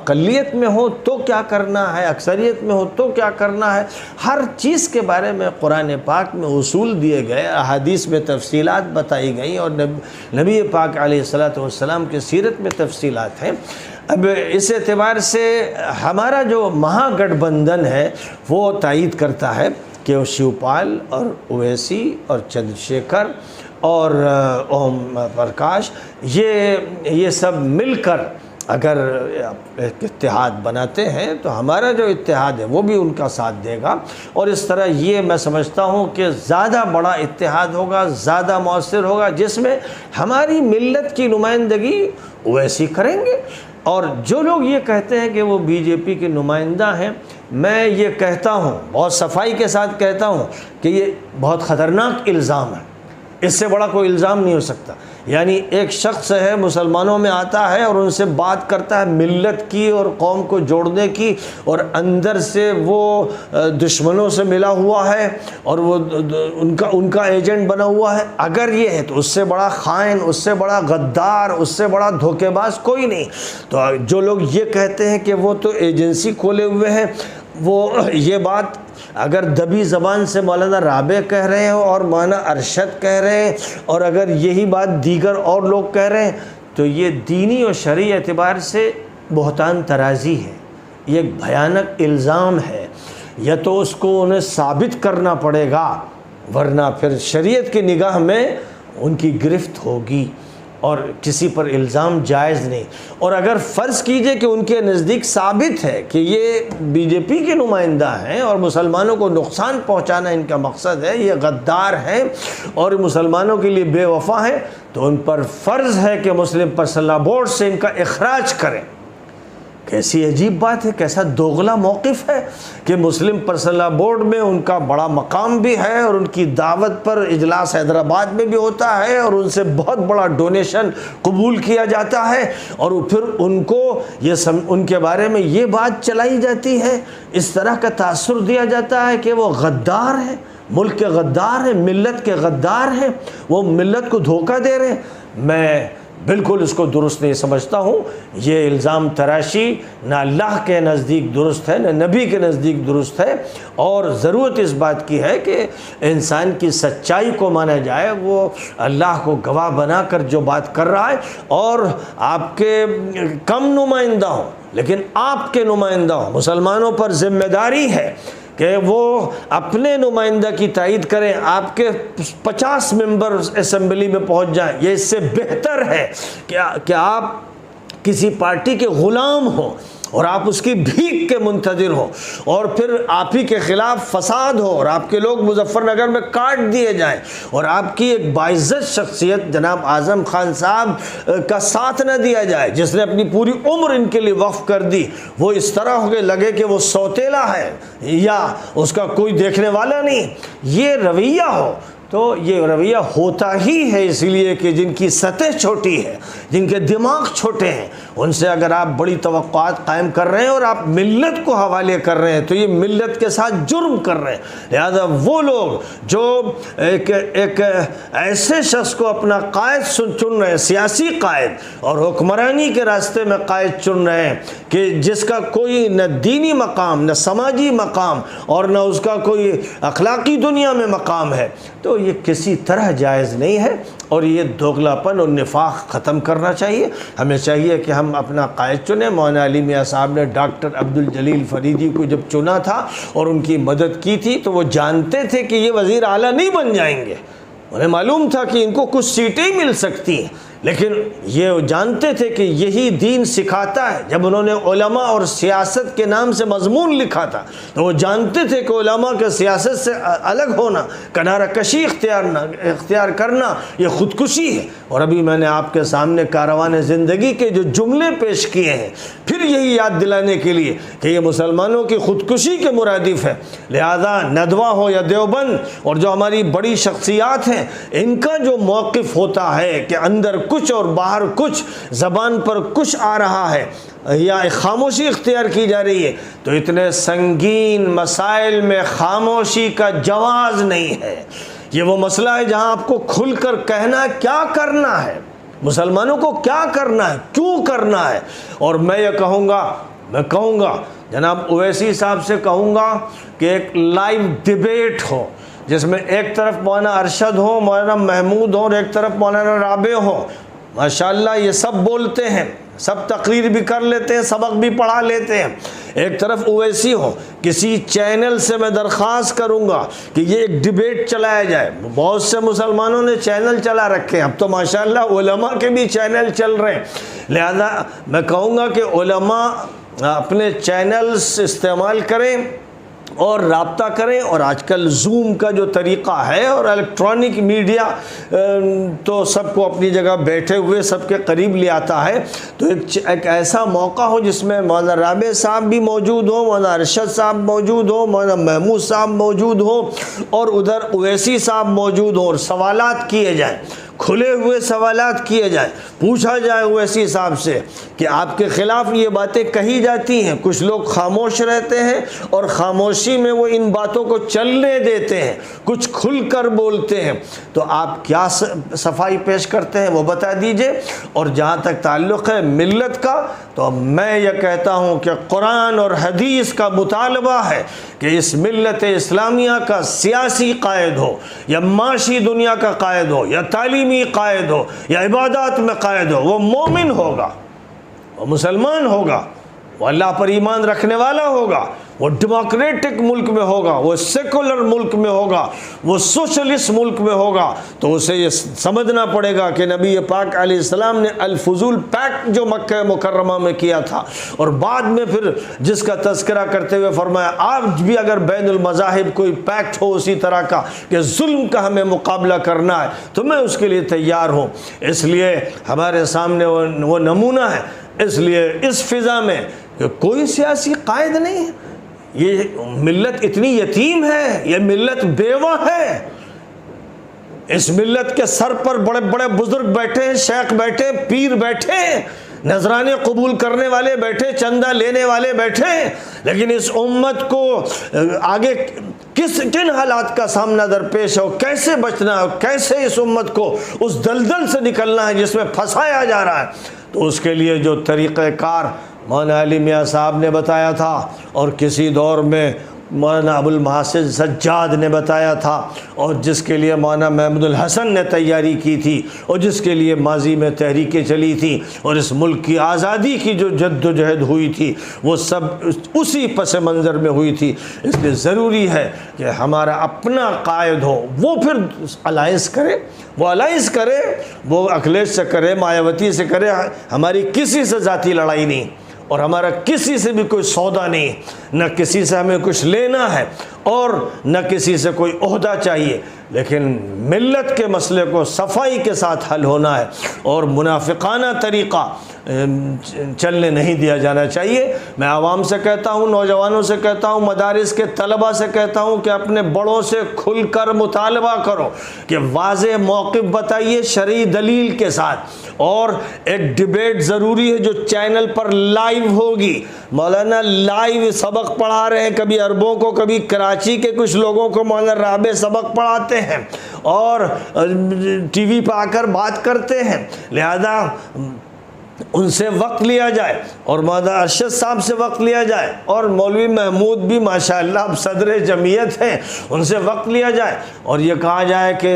اقلیت میں ہو تو کیا کرنا ہے، اکثریت میں ہو تو کیا کرنا ہے، ہر چیز کے بارے میں قرآن پاک میں اصول دیے گئے، احادیث میں تفصیلات بتائی گئیں، اور نبی پاک علیہ الصلاۃ والسلام کی سیرت میں تفصیلات ہیں۔ اب اس اعتبار سے ہمارا جو مہا گٹھ بندھن ہے وہ تائید کرتا ہے کہ شیو پال اور اویسی اور چندر شیکھر اور اوم پرکاش یہ سب مل کر اگر ایک اتحاد بناتے ہیں تو ہمارا جو اتحاد ہے وہ بھی ان کا ساتھ دے گا، اور اس طرح یہ میں سمجھتا ہوں کہ زیادہ بڑا اتحاد ہوگا، زیادہ مؤثر ہوگا، جس میں ہماری ملت کی نمائندگی اویسی کریں گے۔ اور جو لوگ یہ کہتے ہیں کہ وہ بی جے پی کے نمائندہ ہیں، میں یہ کہتا ہوں، بہت صفائی کے ساتھ کہتا ہوں کہ یہ بہت خطرناک الزام ہے، اس سے بڑا کوئی الزام نہیں ہو سکتا۔ یعنی ایک شخص ہے مسلمانوں میں آتا ہے اور ان سے بات کرتا ہے ملت کی اور قوم کو جوڑنے کی، اور اندر سے وہ دشمنوں سے ملا ہوا ہے اور وہ ان کا ایجنٹ بنا ہوا ہے۔ اگر یہ ہے تو اس سے بڑا خائن، اس سے بڑا غدار، اس سے بڑا دھوکے باز کوئی نہیں۔ تو جو لوگ یہ کہتے ہیں کہ وہ تو ایجنسی کھولے ہوئے ہیں، وہ یہ بات اگر دبی زبان سے مولانا رابع کہہ رہے ہیں اور مولانا ارشد کہہ رہے ہیں، اور اگر یہی بات دیگر اور لوگ کہہ رہے ہیں، تو یہ دینی اور شرعی اعتبار سے بہتان ترازی ہے، یہ ایک بھیانک الزام ہے۔ یا تو اس کو انہیں ثابت کرنا پڑے گا، ورنہ پھر شریعت کی نگاہ میں ان کی گرفت ہوگی، اور کسی پر الزام جائز نہیں۔ اور اگر فرض کیجئے کہ ان کے نزدیک ثابت ہے کہ یہ بی جے پی کے نمائندہ ہیں اور مسلمانوں کو نقصان پہنچانا ان کا مقصد ہے، یہ غدار ہیں اور مسلمانوں کے لیے بے وفا ہیں، تو ان پر فرض ہے کہ مسلم پرسنل بورڈ سے ان کا اخراج کریں۔ کیسی عجیب بات ہے، کیسا دوغلا موقف ہے کہ مسلم پرسنل بورڈ میں ان کا بڑا مقام بھی ہے، اور ان کی دعوت پر اجلاس حیدرآباد میں بھی ہوتا ہے، اور ان سے بہت بڑا ڈونیشن قبول کیا جاتا ہے، اور پھر ان کو ان کے بارے میں یہ بات چلائی جاتی ہے، اس طرح کا تاثر دیا جاتا ہے کہ وہ غدار ہیں، ملک کے غدار ہیں، ملت کے غدار ہیں، وہ ملت کو دھوکہ دے رہے ہیں۔ میں بالکل اس کو درست نہیں سمجھتا ہوں۔ یہ الزام تراشی نہ اللہ کے نزدیک درست ہے، نہ نبی کے نزدیک درست ہے، اور ضرورت اس بات کی ہے کہ انسان کی سچائی کو مانا جائے، وہ اللہ کو گواہ بنا کر جو بات کر رہا ہے، اور آپ کے کم نمائندہ ہوں لیکن آپ کے نمائندہ ہوں، مسلمانوں پر ذمہ داری ہے کہ وہ اپنے نمائندہ کی تائید کریں، آپ کے 50 ممبر اسمبلی میں پہنچ جائیں۔ یہ اس سے بہتر ہے کہ آپ کسی پارٹی کے غلام ہوں اور آپ اس کی بھیک کے منتظر ہوں، اور پھر آپ ہی کے خلاف فساد ہو اور آپ کے لوگ مظفر نگر میں کاٹ دیے جائیں، اور آپ کی ایک باعزت شخصیت جناب اعظم خان صاحب کا ساتھ نہ دیا جائے، جس نے اپنی پوری عمر ان کے لیے وقف کر دی، وہ اس طرح ہو کے لگے کہ وہ سوتیلا ہے یا اس کا کوئی دیکھنے والا نہیں۔ یہ رویہ ہو تو یہ رویہ ہوتا ہی ہے اس لیے کہ جن کی سطح چھوٹی ہے، جن کے دماغ چھوٹے ہیں، ان سے اگر آپ بڑی توقعات قائم کر رہے ہیں اور آپ ملت کو حوالے کر رہے ہیں تو یہ ملت کے ساتھ جرم کر رہے ہیں۔ لہذا وہ لوگ جو ایک ایسے شخص کو اپنا قائد چن رہے ہیں، سیاسی قائد، اور حکمرانی کے راستے میں قائد چن رہے ہیں کہ جس کا کوئی نہ دینی مقام، نہ سماجی مقام، اور نہ اس کا کوئی اخلاقی دنیا میں مقام ہے، تو یہ کسی طرح جائز نہیں ہے، اور یہ دوغلاپن اور نفاق ختم کرنا چاہیے۔ ہمیں چاہیے کہ ہم اپنا قائد چنیں۔ مولانا علی میاں صاحب نے ڈاکٹر عبدالجلیل فریدی کو جب چنا تھا اور ان کی مدد کی تھی تو وہ جانتے تھے کہ یہ وزیر اعلیٰ نہیں بن جائیں گے، انہیں معلوم تھا کہ ان کو کچھ سیٹیں ہی مل سکتی ہیں، لیکن یہ جانتے تھے کہ یہی دین سکھاتا ہے۔ جب انہوں نے علماء اور سیاست کے نام سے مضمون لکھا تھا تو وہ جانتے تھے کہ علماء کے سیاست سے الگ ہونا، کنارہ کشی اختیار کرنا یہ خودکشی ہے۔ اور ابھی میں نے آپ کے سامنے کاروان زندگی کے جو جملے پیش کیے ہیں، پھر یہی یاد دلانے کے لیے کہ یہ مسلمانوں کی خودکشی کے مرادف ہے۔ لہذا ندوہ ہو یا دیوبند اور جو ہماری بڑی شخصیات ہیں، ان کا جو موقف ہوتا ہے کہ اندر کچھ اور باہر کچھ، زبان پر کچھ آ رہا ہے یا خاموشی اختیار کی جا رہی ہے، تو اتنے سنگین مسائل میں خاموشی کا جواز نہیں ہے۔ یہ وہ مسئلہ ہے جہاں آپ کو کھل کر کہنا ہے کیا کرنا ہے، مسلمانوں کو کیا کرنا ہے، کیوں کرنا ہے۔ اور میں یہ کہوں گا میں کہوں گا جناب اویسی صاحب سے کہوں گا کہ ایک لائیو ڈیبیٹ ہو، جس میں ایک طرف مولانا ارشد ہو، مولانا محمود ہو، اور ایک طرف مولانا رابع ہو. ماشاءاللہ یہ سب بولتے ہیں، سب تقریر بھی کر لیتے ہیں، سبق بھی پڑھا لیتے ہیں. ایک طرف اویسی ہو. کسی چینل سے میں درخواست کروں گا کہ یہ ایک ڈیبیٹ چلایا جائے. بہت سے مسلمانوں نے چینل چلا رکھے ہیں، اب تو ماشاءاللہ علماء کے بھی چینل چل رہے ہیں. لہذا میں کہوں گا کہ علماء اپنے چینلز استعمال کریں اور رابطہ کریں. اور آج کل زوم کا جو طریقہ ہے اور الیکٹرانک میڈیا تو سب کو اپنی جگہ بیٹھے ہوئے سب کے قریب لے آتا ہے، تو ایک ایسا موقع ہو جس میں مولانا رابع صاحب بھی موجود ہو، مولانا ارشد صاحب موجود ہو، مولانا محمود صاحب موجود ہو، اور ادھر اویسی صاحب موجود ہوں، اور سوالات کیے جائیں، کھلے ہوئے سوالات کیے جائیں. پوچھا جائے اویسی صاحب سے کہ آپ کے خلاف یہ باتیں کہی جاتی ہیں، کچھ لوگ خاموش رہتے ہیں اور خاموشی میں وہ ان باتوں کو چلنے دیتے ہیں، کچھ کھل کر بولتے ہیں، تو آپ کیا صفائی پیش کرتے ہیں وہ بتا دیجئے. اور جہاں تک تعلق ہے ملت کا، تو میں یہ کہتا ہوں کہ قرآن اور حدیث کا مطالبہ ہے کہ اس ملت اسلامیہ کا سیاسی قائد ہو یا معاشی دنیا کا قائد ہو یا تعلیمی قائد ہو یا عبادات میں قائد ہو، وہ مومن ہوگا، وہ مسلمان ہوگا، وہ اللہ پر ایمان رکھنے والا ہوگا، وہ ڈیموکریٹک ملک میں ہوگا، وہ سیکولر ملک میں ہوگا، وہ سوشلسٹ ملک میں ہوگا. تو اسے یہ سمجھنا پڑے گا کہ نبی پاک علیہ السلام نے الفضول پیکٹ جو مکہ مکرمہ میں کیا تھا، اور بعد میں پھر جس کا تذکرہ کرتے ہوئے فرمایا آج بھی اگر بین المذاہب کوئی پیکٹ ہو اسی طرح کا کہ ظلم کا ہمیں مقابلہ کرنا ہے تو میں اس کے لیے تیار ہوں. اس لیے ہمارے سامنے وہ نمونہ ہے. اس لیے اس فضا میں کہ کوئی سیاسی قائد نہیں ہے، یہ ملت اتنی یتیم ہے، یہ ملت بیوہ ہے. اس ملت کے سر پر بڑے بڑے بزرگ بیٹھے ہیں، شیخ بیٹھے، پیر بیٹھے، نذرانے قبول کرنے والے بیٹھے، چندہ لینے والے بیٹھے، لیکن اس امت کو آگے کن حالات کا سامنا درپیش ہے، کیسے بچنا ہے، کیسے اس امت کو اس دلدل سے نکلنا ہے جس میں پھنسایا جا رہا ہے. تو اس کے لیے جو طریقہ کار مولانا علی میاں صاحب نے بتایا تھا، اور کسی دور میں مولانا ابو المحاسن سجاد نے بتایا تھا، اور جس کے لیے مولانا محمود الحسن نے تیاری کی تھی، اور جس کے لیے ماضی میں تحریکیں چلی تھیں، اور اس ملک کی آزادی کی جو جد و جہد ہوئی تھی وہ سب اسی پس منظر میں ہوئی تھی. اس لیے ضروری ہے کہ ہمارا اپنا قائد ہو، وہ پھر الائنس کرے، وہ الائنس کرے، وہ اکھلیش سے کرے، مایاوتی سے کرے. ہماری کسی سے ذاتی لڑائی نہیں، اور ہمارا کسی سے بھی کوئی سودا نہیں، نہ کسی سے ہمیں کچھ لینا ہے اور نہ کسی سے کوئی عہدہ چاہیے، لیکن ملت کے مسئلے کو صفائی کے ساتھ حل ہونا ہے اور منافقانہ طریقہ چلنے نہیں دیا جانا چاہیے. میں عوام سے کہتا ہوں، نوجوانوں سے کہتا ہوں، مدارس کے طلبہ سے کہتا ہوں کہ اپنے بڑوں سے کھل کر مطالبہ کرو کہ واضح موقف بتائیے شرعی دلیل کے ساتھ. اور ایک ڈیبیٹ ضروری ہے جو چینل پر لائیو ہوگی. مولانا لائیو سبق پڑھا رہے ہیں، کبھی عربوں کو، کبھی کراچی کے کچھ لوگوں کو مولانا رابع سبق پڑھاتے ہیں اور ٹی وی پہ آ کر بات کرتے ہیں. لہذا ان سے وقت لیا جائے اور مولانا ارشد صاحب سے وقت لیا جائے، اور مولوی محمود بھی ماشاءاللہ اب صدر جمعیت ہیں، ان سے وقت لیا جائے اور یہ کہا جائے کہ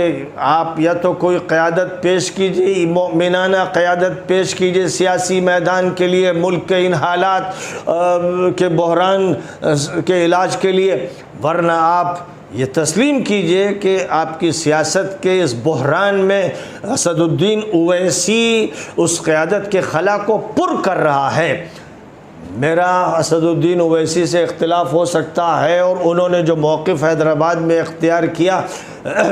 آپ یا تو کوئی قیادت پیش کیجیے، مومنانہ قیادت پیش کیجیے سیاسی میدان کے لیے، ملک کے ان حالات کے بحران کے علاج کے لیے، ورنہ آپ یہ تسلیم کیجئے کہ آپ کی سیاست کے اس بحران میں اسد الدین اویسی اس قیادت کے خلا کو پر کر رہا ہے. میرا اسد الدین اویسی سے اختلاف ہو سکتا ہے، اور انہوں نے جو موقف حیدرآباد میں اختیار کیا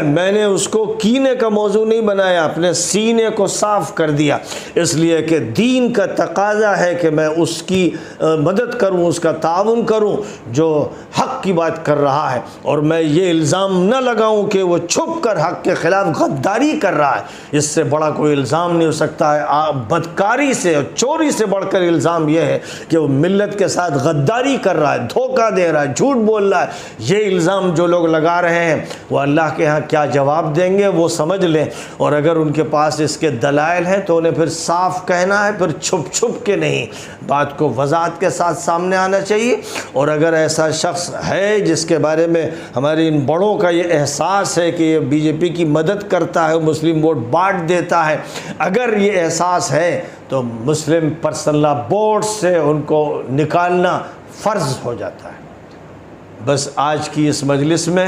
میں نے اس کو کینے کا موضوع نہیں بنایا، اپنے سینے کو صاف کر دیا، اس لیے کہ دین کا تقاضا ہے کہ میں اس کی مدد کروں، اس کا تعاون کروں جو حق کی بات کر رہا ہے، اور میں یہ الزام نہ لگاؤں کہ وہ چھپ کر حق کے خلاف غداری کر رہا ہے. اس سے بڑا کوئی الزام نہیں ہو سکتا ہے. بدکاری سے اور چوری سے بڑھ کر الزام یہ ہے کہ وہ ملت کے ساتھ غداری کر رہا ہے، دھوکہ دے رہا ہے، جھوٹ بول رہا ہے. یہ الزام جو لوگ لگا رہے ہیں وہ اللہ کے یہاں کیا جواب دیں گے وہ سمجھ لیں، اور اگر ان کے پاس اس کے دلائل ہیں تو انہیں پھر صاف کہنا ہے، پھر چھپ چھپ کے نہیں، بات کو وضاحت کے ساتھ سامنے آنا چاہیے۔ اور اگر ایسا شخص ہے جس کے بارے میں ہمارے ان بڑوں کا یہ احساس ہے کہ یہ بی جے پی کی مدد کرتا ہے، مسلم ووٹ بانٹ دیتا ہے، اگر یہ احساس ہے تو مسلم پرسنل لا بورڈ سے ان کو نکالنا فرض ہو جاتا ہے۔ بس آج کی اس مجلس میں